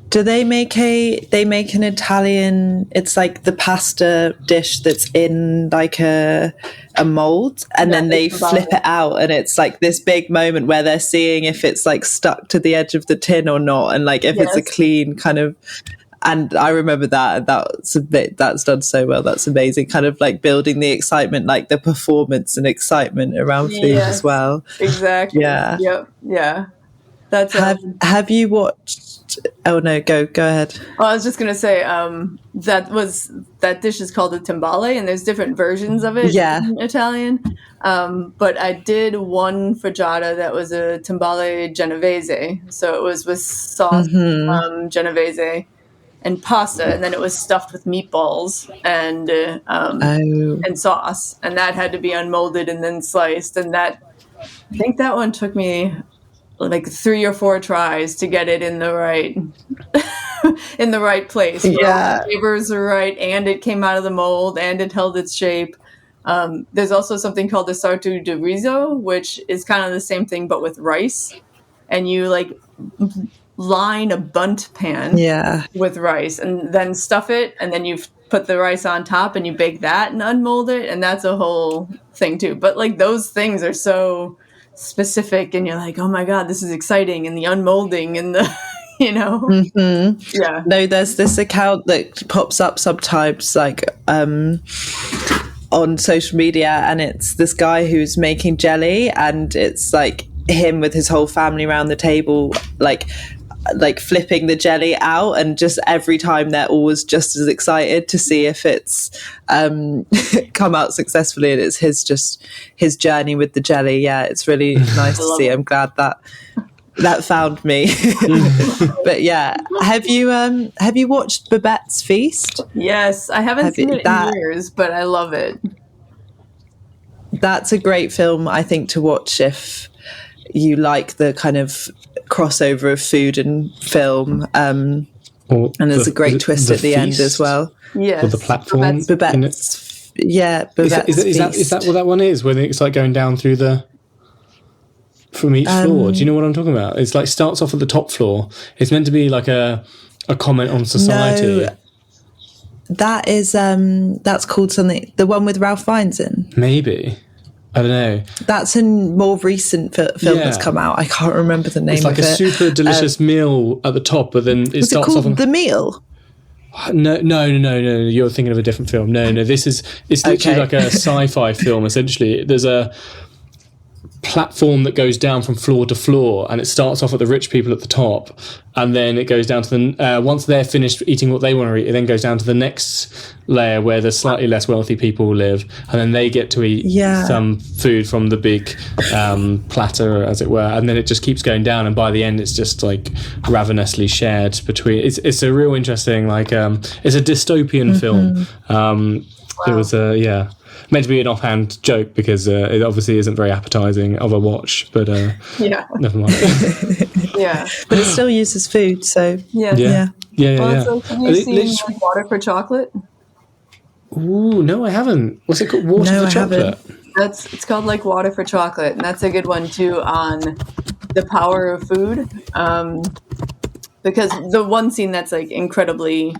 Do they make an Italian, it's like the pasta dish that's in like a mold, and then they flip it out, and it's like this big moment where they're seeing if it's like stuck to the edge of the tin or not, and like if it's a clean kind of, and I remember that, and that's done so well. That's amazing. Kind of like building the excitement, like the performance and excitement around food as well. Exactly. Yeah. Yep. Yeah. That's have you watched? Oh no, go ahead. Well, I was just gonna say that dish is called a timbale, and there's different versions of it in Italian. But I did one for Giada that was a timbale genovese, so it was with sauce, genovese, and pasta, and then it was stuffed with meatballs and sauce, and that had to be unmolded and then sliced, and I think that one took me like 3 or 4 tries to get it in the right place. Yeah, the flavors were right, and it came out of the mold, and it held its shape. There's also something called the sartu de riso, which is kind of the same thing but with rice, and you like line a bundt pan with rice and then stuff it, and then you put the rice on top and you bake that and unmold it, and that's a whole thing too. But like those things are so specific, and you're like, oh my god, this is exciting, and the unmolding and the you know no, there's this account that pops up sometimes like on social media, and it's this guy who's making jelly, and it's like him with his whole family around the table like flipping the jelly out, and just every time they're always just as excited to see if it's come out successfully, and it's his journey with the jelly. Yeah, it's really nice to see. I'm glad that found me. But yeah, have you watched Babette's Feast? Yes, I haven't seen it in years, but I love it. That's a great film, I think, to watch if you like the kind of crossover of food and film, and there's a great twist at the end as well. Yes, or the platform. Babette's is that what that one is? When it's like going down through from each floor. Do you know what I'm talking about? It's like starts off at the top floor. It's meant to be like a comment on society. No, that is that's called something. The one with Ralph Fiennes in. Maybe. I don't know. That's a more recent film that's come out. I can't remember the name of it. It's like a super delicious meal at the top, but then it starts off on... The Meal? No. You're thinking of a different film. No. It's literally like a sci-fi film, essentially. There's a platform that goes down from floor to floor, and it starts off at the rich people at the top, and then it goes down to the once they're finished eating what they want to eat, it then goes down to the next layer where the slightly less wealthy people live, and then they get to eat some food from the big platter, as it were, and then it just keeps going down, and by the end it's just like ravenously shared between. It's a real interesting it's a dystopian film. It was meant to be an offhand joke because it obviously isn't very appetizing of a watch, but never mind. Yeah, but it still uses food, so yeah. So have you seen Water for Chocolate? Ooh, no, I haven't. What's it called? Water for Chocolate. It's called like Water for Chocolate, and that's a good one too on the power of food. Because the one scene that's like incredibly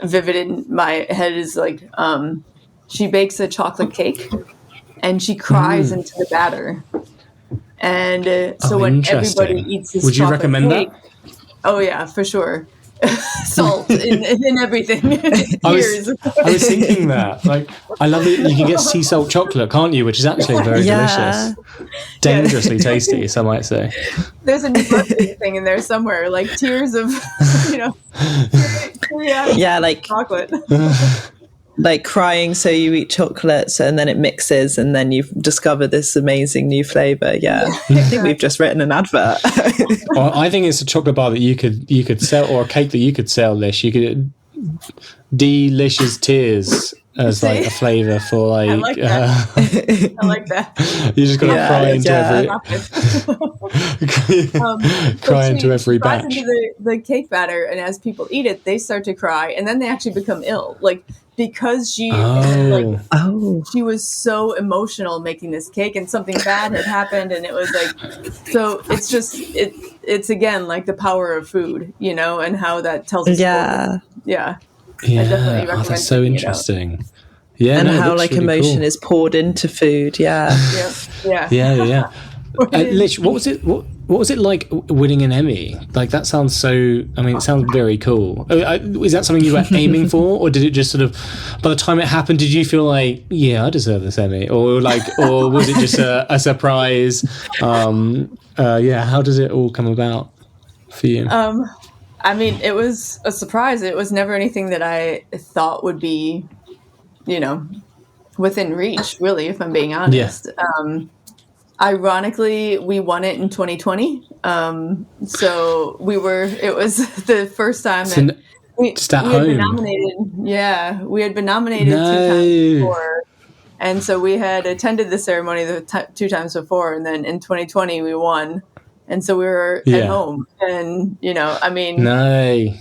vivid in my head is like she bakes a chocolate cake and she cries into the batter. And so when everybody eats this would you chocolate recommend cake, that? Oh yeah, for sure. Salt in everything. I was thinking that. Like, I love that you can get sea salt chocolate, can't you? Which is actually very delicious. Dangerously tasty, some might say. There's a new birthday thing in there somewhere, like tears of, like chocolate. Like crying so you eat chocolates and then it mixes and then you discover this amazing new flavor. I think we've just written an advert. Well, I think it's a chocolate bar that you could sell, or a cake that you could sell, Lish. You could Lish's tears as like a flavor for like. I like that. I like that. You just got to cry into every batch. Into the cake batter, and as people eat it, they start to cry, and then they actually become ill. Like, because she she was so emotional making this cake, and something bad had happened, and it was like, so it's just it's again like the power of food, and how that tells us. Yeah. That's so interesting. Yeah, and how like really emotion is poured into food. Yeah. Lish, what was it? What was it like winning an Emmy? Like, that sounds so. I mean, it sounds very cool. Is that something you were aiming for, or did it just sort of? By the time it happened, did you feel like, yeah, I deserve this Emmy, or was it just a surprise? How does it all come about for you? I mean, it was a surprise. It was never anything that I thought would be, within reach. Really, if I'm being honest. Yeah. Ironically, we won it in 2020. So it was the first time that we had been nominated. Yeah, we had been nominated 2 times before. And so we had attended the ceremony 2 times before. And then in 2020, we won. And so we were at home. And, I mean... No.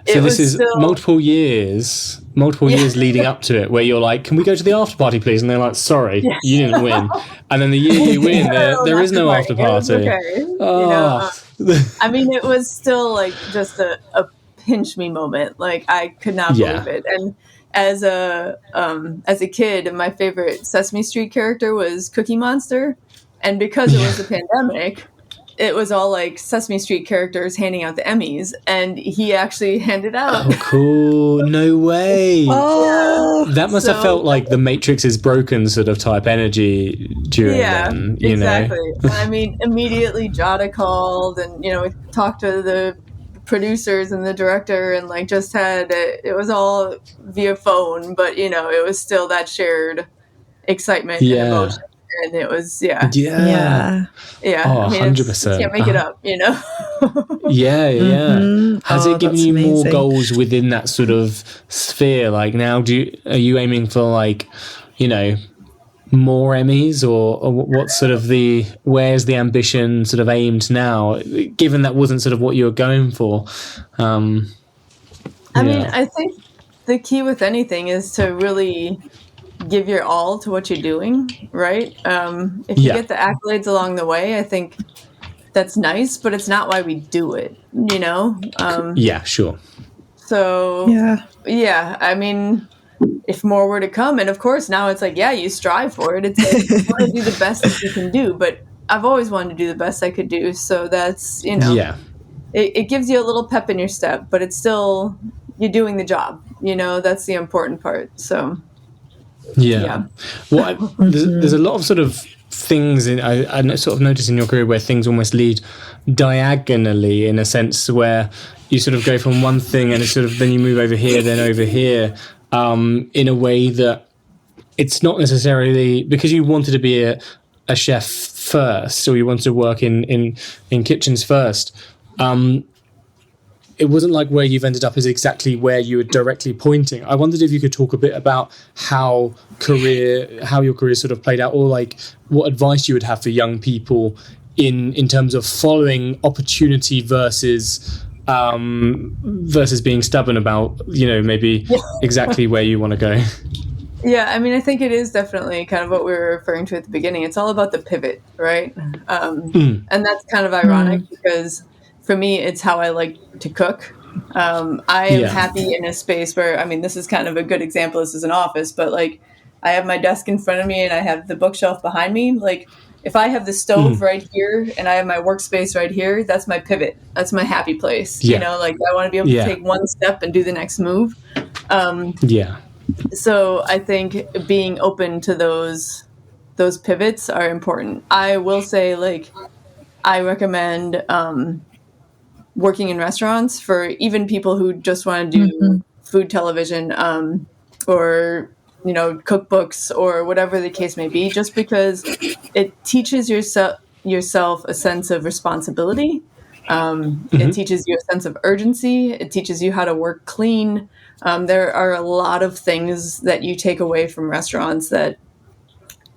So this is multiple years leading up to it, where you're like, can we go to the after party, please? And they're like, sorry, you didn't win. And then the year you win, there is no after party. Okay. I mean, it was still like just a pinch me moment. Like, I could not believe it. And as a kid, my favorite Sesame Street character was Cookie Monster. And because it was a pandemic, it was all like Sesame Street characters handing out the Emmys, and he actually handed out. Oh, cool. No way. That must have felt like the Matrix is broken sort of type energy during then, exactly. I mean, immediately Giada called, and, we talked to the producers and the director, and like just had it was all via phone, but, it was still that shared excitement and emotion. And it was, Oh, I mean, 100%. You can't make it up, Mm-hmm. Has it given you more goals within that sort of sphere? Like, now, are you aiming for like, more Emmys, or what's sort of where's the ambition sort of aimed now, given that wasn't sort of what you were going for? I mean, I think the key with anything is to really give your all to what you're doing, right? If you get the accolades along the way, I think that's nice, but it's not why we do it, Yeah, sure. So, I mean, if more were to come, and of course now it's like, you strive for it. It's like, you want to do the best that you can do, but I've always wanted to do the best I could do, so that's, it gives you a little pep in your step, but it's still, you're doing the job, that's the important part, so... Yeah. Well, there's a lot of sort of things I sort of notice in your career where things almost lead diagonally, in a sense where you sort of go from one thing and it's sort of then you move over here, then over here, in a way that it's not necessarily because you wanted to be a chef first, or you wanted to work in kitchens first. It wasn't like where you've ended up is exactly where you were directly pointing. I wondered if you could talk a bit about how your career sort of played out, or like what advice you would have for young people in terms of following opportunity versus being stubborn about, maybe exactly where you want to go. Yeah, I mean, I think it is definitely kind of what we were referring to at the beginning. It's all about the pivot, right? And that's kind of ironic because for me, it's how I like to cook. I am happy in a space where, I mean, this is kind of a good example. This is an office, but like I have my desk in front of me and I have the bookshelf behind me. Like if I have the stove right here and I have my workspace right here, that's my pivot. That's my happy place. Yeah. You know, like I want to be able to take one step and do the next move. So I think being open to those pivots are important. I will say, like, I recommend working in restaurants for even people who just want to do food television or, you know, cookbooks or whatever the case may be, just because it teaches yourself a sense of responsibility. It teaches you a sense of urgency. It teaches you how to work clean. There are a lot of things that you take away from restaurants that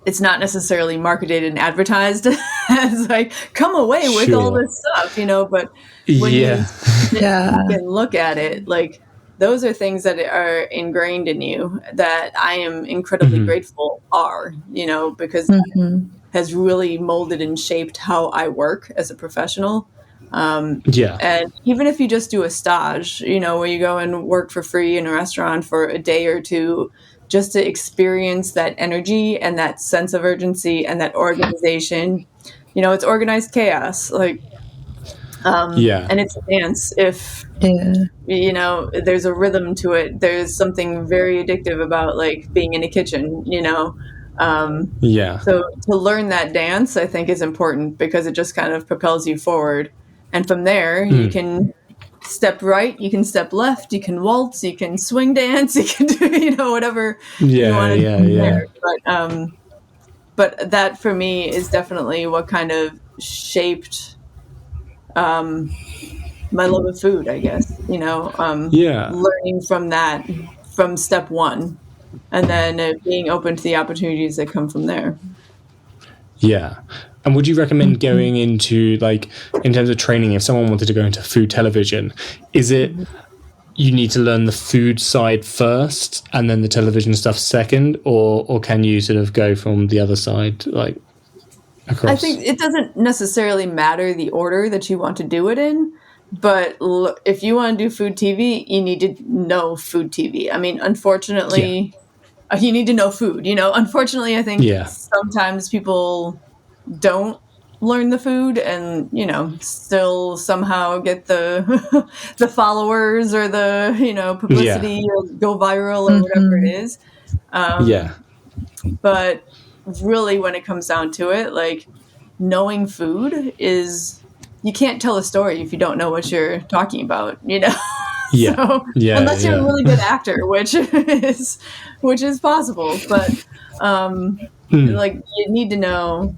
it's not necessarily marketed and advertised as like, come away with all this stuff, you know, but when you can look at it, like those are things that are ingrained in you that I am incredibly grateful are, you know, because that has really molded and shaped how I work as a professional. And even if you just do a stage, you know, where you go and work for free in a restaurant for a day or two, just to experience that energy and that sense of urgency and that organization, you know, it's organized chaos, like, and it's a dance. If, you know, there's a rhythm to it, there's something very addictive about like being in a kitchen, you know? So to learn that dance, I think is important because it just kind of propels you forward. And from there, you can step right, you can step left, you can waltz, you can swing dance, you can do, you know, whatever you want to do there. But that for me is definitely what kind of shaped my love of food, I guess, you know, learning from that, from step one, and then being open to the opportunities that come from there. Yeah. And would you recommend going into, like, in terms of training, if someone wanted to go into food television, is it you need to learn the food side first and then the television stuff second, or can you sort of go from the other side, like, across? I think it doesn't necessarily matter the order that you want to do it in, but if you want to do food TV, you need to know food TV. I mean, unfortunately, you need to know food, you know. Unfortunately, I think sometimes people don't learn the food and, you know, still somehow get the the followers or the, you know, publicity or go viral or whatever it is. But really, when it comes down to it, like, knowing food is, you can't tell a story if you don't know what you're talking about, you know. Unless you're a really good actor, which is possible, but like, you need to know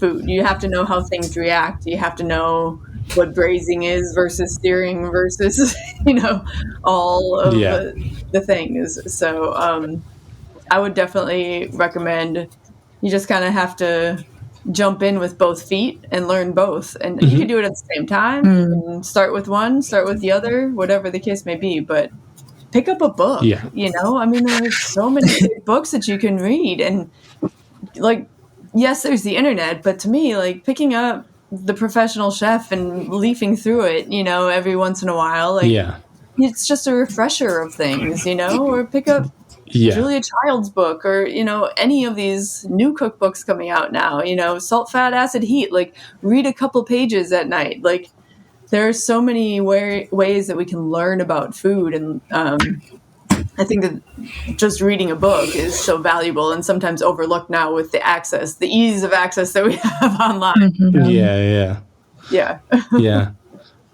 food. You have to know how things react. You have to know what braising is versus steering versus, you know, all of the things. So I would definitely recommend, you just kind of have to jump in with both feet and learn both. And you can do it at the same time. You can start with one, start with the other, whatever the case may be. But pick up a book, you know? I mean, there's so many books that you can read. And, like, yes, there's the internet, but to me, like, picking up The Professional Chef and leafing through it, you know, every once in a while, like, it's just a refresher of things, you know? Or pick up Julia Child's book, or, you know, any of these new cookbooks coming out now, you know, Salt, Fat, Acid, Heat, like, read a couple pages at night. Like, there are so many ways that we can learn about food. And I think that just reading a book is so valuable and sometimes overlooked now with the ease of access that we have online.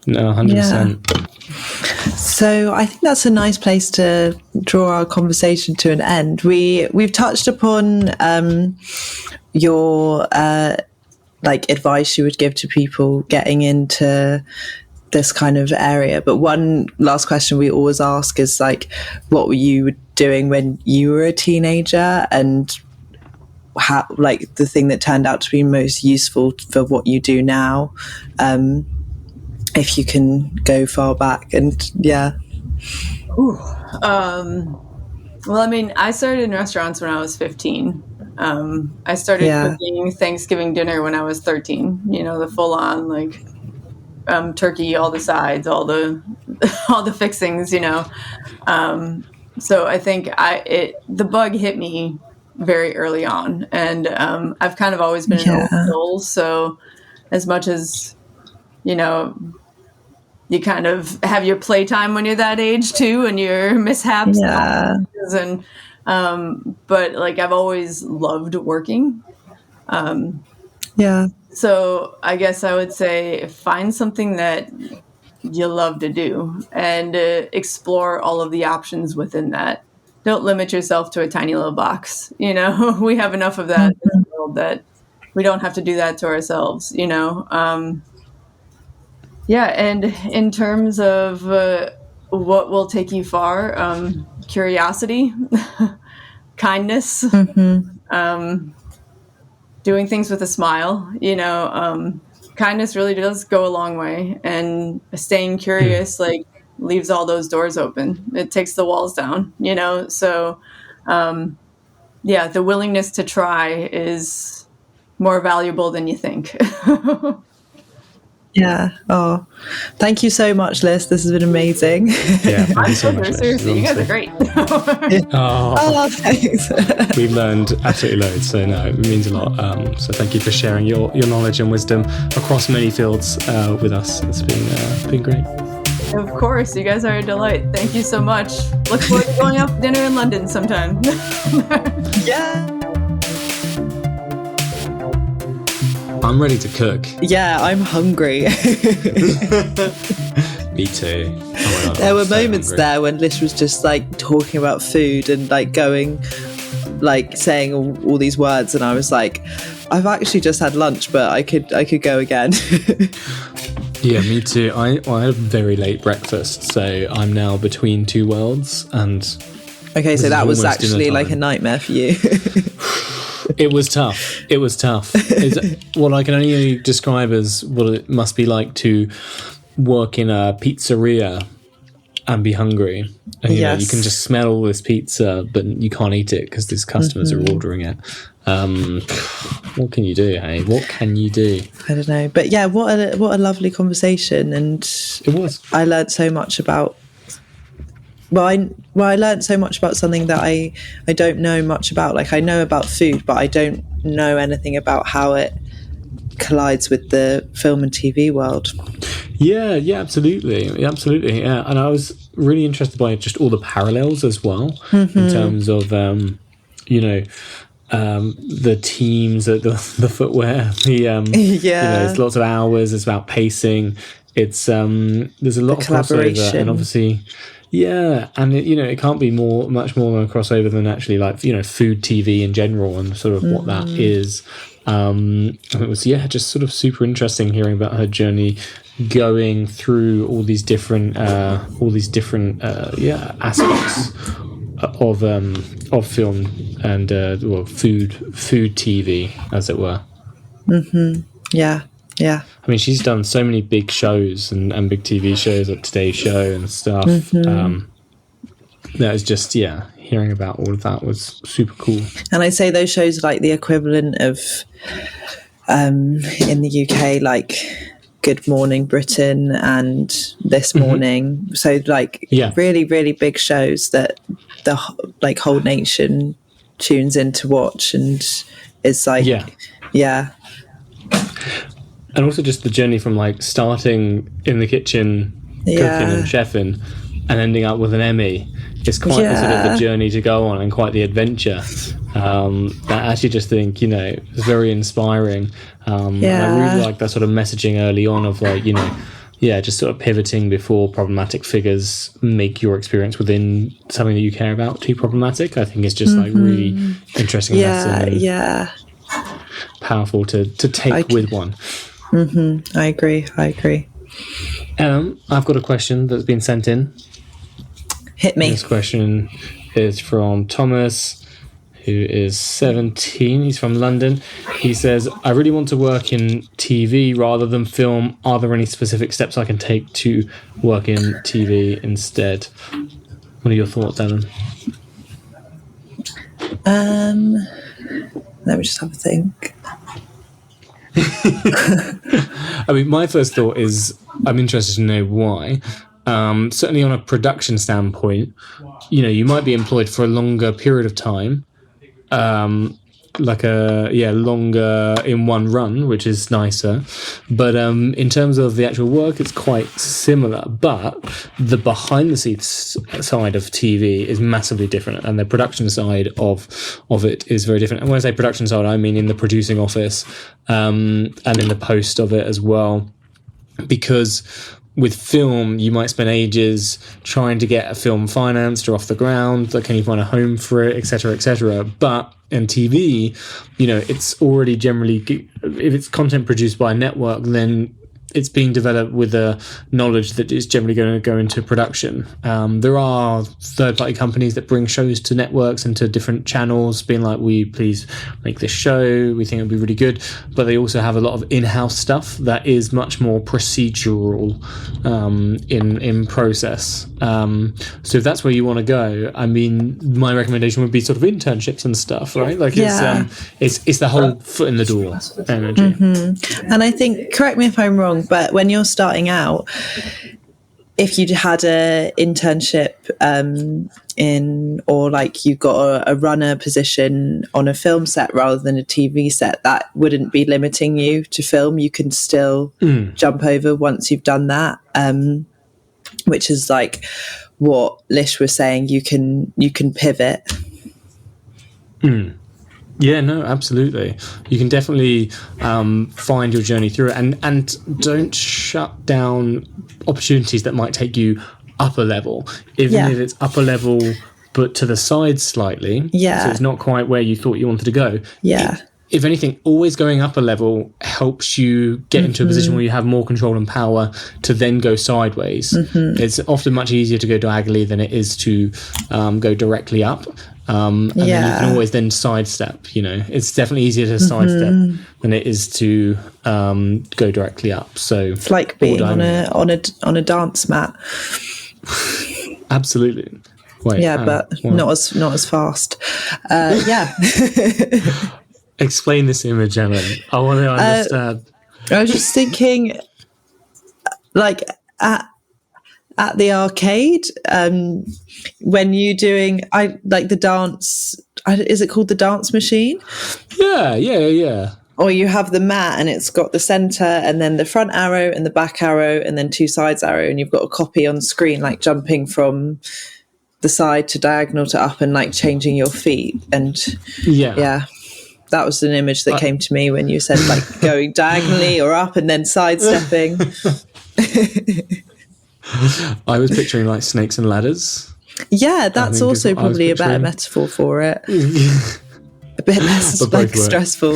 No, 100%. So I think that's a nice place to draw our conversation to an end. We've touched upon your like advice you would give to people getting into this kind of area, but one last question we always ask is, like, what were you doing when you were a teenager, and how, like, the thing that turned out to be most useful for what you do now, if you can go far back. And well, I mean, I started in restaurants when I was 15. I started cooking Thanksgiving dinner when I was 13, you know, the full on, like, turkey, all the sides, all the all the fixings, So I think the bug hit me very early on, and I've kind of always been an old soul. So as much as you kind of have your playtime when you're that age too, and your mishaps, and but like I've always loved working. So I guess I would say find something that you love to do and explore all of the options within that. Don't limit yourself to a tiny little box. We have enough of that in the world that we don't have to do that to ourselves, And in terms of what will take you far, curiosity, kindness, doing things with a smile, kindness really does go a long way, and staying curious leaves all those doors open. It takes the walls down, so the willingness to try is more valuable than you think. Oh, thank you so much, Liz. This has been amazing. Yeah, thank you so much. Seriously, you guys are great. Thanks. We've learned absolutely loads, so no, it means a lot. So thank you for sharing your knowledge and wisdom across many fields with us. It's been great. Of course, you guys are a delight. Thank you so much. Look forward to going out for dinner in London sometime. Yeah. I'm ready to cook. Yeah, I'm hungry. Me too. There were moments there when Lish was just talking about food and going, saying all these words, and I was like, I've actually just had lunch, but I could go again. Yeah, me too. I had a very late breakfast, so I'm now between two worlds, and okay, so that was actually a nightmare for you. It was tough. It's what I can only describe as what it must be like to work in a pizzeria and be hungry. And you know, you can just smell all this pizza, but you can't eat it because these customers are ordering it. What can you do, hey? What can you do? I don't know. But yeah, what a lovely conversation. And it was. I learned so much about I learned so much about something that I don't know much about. I know about food, but I don't know anything about how it collides with the film and TV world. Yeah, absolutely. Yeah, and I was really interested by just all the parallels as well in terms of the teams, the footwear, it's lots of hours. It's about pacing. It's there's a lot of crossover, and obviously. Yeah, and it can't be much more than a crossover than actually food TV in general and sort of what that is. And it was just sort of super interesting hearing about her journey going through all these different aspects of film and food TV, as it were. Yeah. I mean, she's done so many big shows and big TV shows, like Today's Show and stuff. That was just, hearing about all of that was super cool. And I'd say those shows are like the equivalent of, in the UK, like Good Morning Britain and This Morning. So really, really big shows that the whole nation tunes in to watch, and it's And also just the journey from starting in the kitchen, cooking and chefing, and ending up with an Emmy. It's quite a sort of the journey to go on and quite the adventure. I actually just think, it's very inspiring. And I really like that sort of messaging early on of just sort of pivoting before problematic figures make your experience within something that you care about too problematic. I think it's just really interesting lesson. Yeah. Powerful to take with one. I agree. I've got a question that's been sent in. Hit me. This question is from Thomas, who is 17. He's from London. He says, I really want to work in TV rather than film. Are there any specific steps I can take to work in TV instead? What are your thoughts, Ellen? Let me just have a think. I mean, my first thought is I'm interested to know why. Certainly on a production standpoint, you might be employed for a longer period of time, longer in one run, which is nicer. But in terms of the actual work, it's quite similar. But the behind the scenes side of TV is massively different, and the production side of it is very different. And when I say production side, I mean in the producing office and in the post of it as well, because with film, you might spend ages trying to get a film financed or off the ground. Like, can you find a home for it, etc., etc. But in TV, it's already generally, if it's content produced by a network, then it's being developed with the knowledge that it's generally going to go into production. There are third-party companies that bring shows to networks and to different channels, being like, "We please make this show. We think it'll be really good." But they also have a lot of in-house stuff that is much more procedural in process. So if that's where you want to go, I mean, my recommendation would be sort of internships and stuff, right? Like, it's the whole foot in the door energy. Mm-hmm. And I think, correct me if I'm wrong, but when you're starting out, if you had a internship or like you got a runner position on a film set rather than a TV set, that wouldn't be limiting you to film. You can still jump over once you've done that, which is like what Lish was saying. You can pivot. Yeah, no, absolutely. You can definitely find your journey through it, and don't shut down opportunities that might take you up a level, even if it's upper level but to the side slightly. Yeah. So it's not quite where you thought you wanted to go. Yeah. If anything, always going up a level helps you get into a position where you have more control and power to then go sideways. It's often much easier to go diagonally than it is to go directly up. And then you can always then sidestep, it's definitely easier to sidestep than it is to go directly up. So it's like being on a dance mat. Absolutely. Wait, but not as fast. Explain this image, Ellen. I want to understand. I was just thinking, like at the arcade, when you're doing, the dance. Is it called the dance machine? Yeah. Or you have the mat and it's got the center and then the front arrow and the back arrow and then two sides arrow, and you've got a copy on screen, like jumping from the side to diagonal to up and like changing your feet. And that was an image that came to me when you said like going diagonally or up and then sidestepping. I was picturing like snakes and ladders. Yeah, that's also probably a better metaphor for it. A bit less stressful.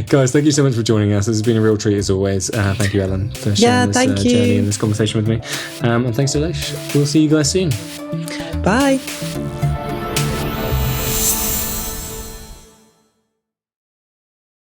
Guys, thank you so much for joining us. This has been a real treat as always. Thank you, Ellen, for sharing this journey and this conversation with me. And thanks to Lish. We'll see you guys soon. Bye.